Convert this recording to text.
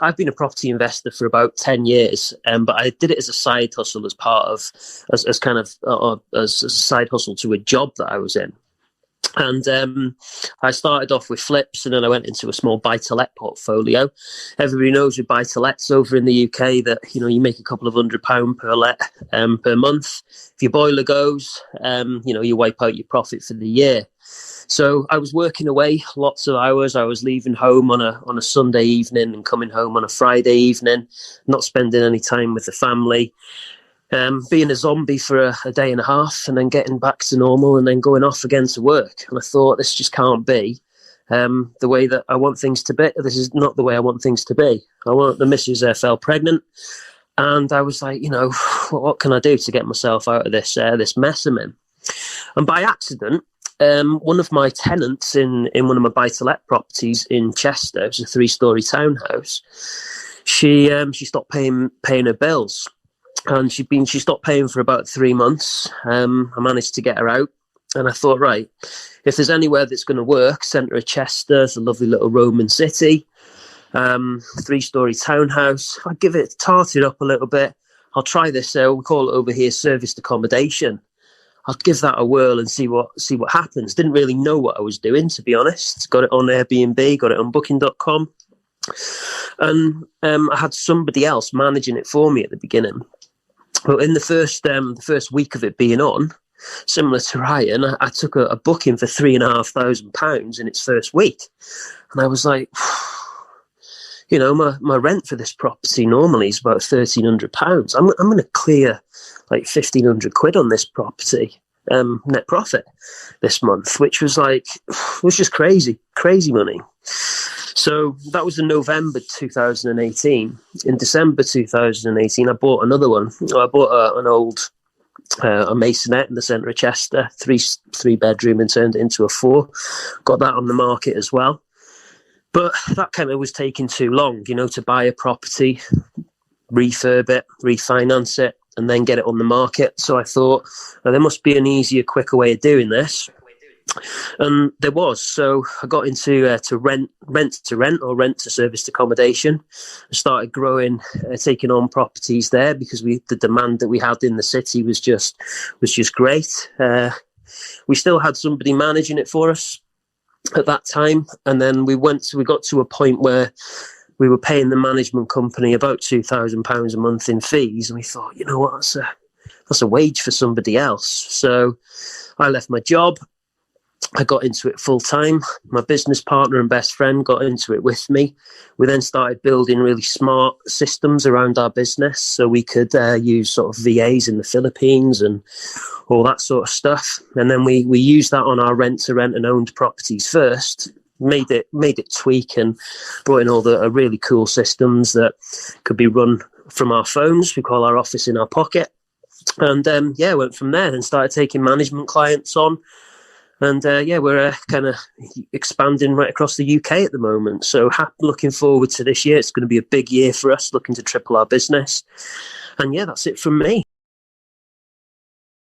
I've been a property investor for about 10 years, but I did it as a side hustle, as a side hustle to a job that I was in. And I started off with flips, and then I went into a small buy-to-let portfolio. Everybody knows with buy-to-lets over in the UK that, you make a couple of £100 per let per month. If your boiler goes, you wipe out your profit for the year. So I was working away lots of hours. I was leaving home on a Sunday evening and coming home on a Friday evening, not spending any time with the family. Being a zombie for a day and a half, and then getting back to normal, and then going off again to work. And I thought, this just can't be the way that I want things to be. This is not the way I want things to be. The missus fell pregnant, and I was like, what can I do to get myself out of this mess I'm in? And by accident, one of my tenants in one of my buy-to-let properties in Chester, it was a 3-story townhouse, she stopped paying her bills. And she stopped paying for about 3 months. I managed to get her out. And I thought, right, if there's anywhere that's going to work, centre of Chester, it's a lovely little Roman city, 3-story townhouse, I'll give it, tart it up a little bit. I'll try this, we call it over here serviced accommodation. I'll give that a whirl and see what happens. Didn't really know what I was doing, to be honest. Got it on Airbnb, got it on booking.com. And I had somebody else managing it for me at the beginning. But in the first week of it being on, similar to Ryan, I took a booking for £3,500 in its first week. And I was like, my rent for this property normally is about £1,300. I'm going to clear like 1,500 quid on this property, net profit this month, which was just crazy money. So that was in November 2018. In December 2018, I bought another one. I bought an old a masonette in the centre of Chester, three bedroom, and turned it into a 4. Got that on the market as well. But that kind of was taking too long, to buy a property, refurb it, refinance it, and then get it on the market. So I thought, there must be an easier, quicker way of doing this. And there was. So I got into rent to serviced accommodation. I started growing, taking on properties there because the demand that we had in the city was just great. We still had somebody managing it for us at that time, and then we got to a point where we were paying the management company about £2,000 a month in fees, and we thought, what, that's a wage for somebody else. So I left my job. I got into it full time. My business partner and best friend got into it with me. We then started building really smart systems around our business so we could use sort of VAs in the Philippines and all that sort of stuff. And then we used that on our rent to rent and owned properties first, made it tweak and brought in all the really cool systems that could be run from our phones. We call our office in our pocket. And went from there and started taking management clients on. And we're kind of expanding right across the UK at the moment. So looking forward to this year. It's going to be a big year for us, looking to triple our business. And that's it from me.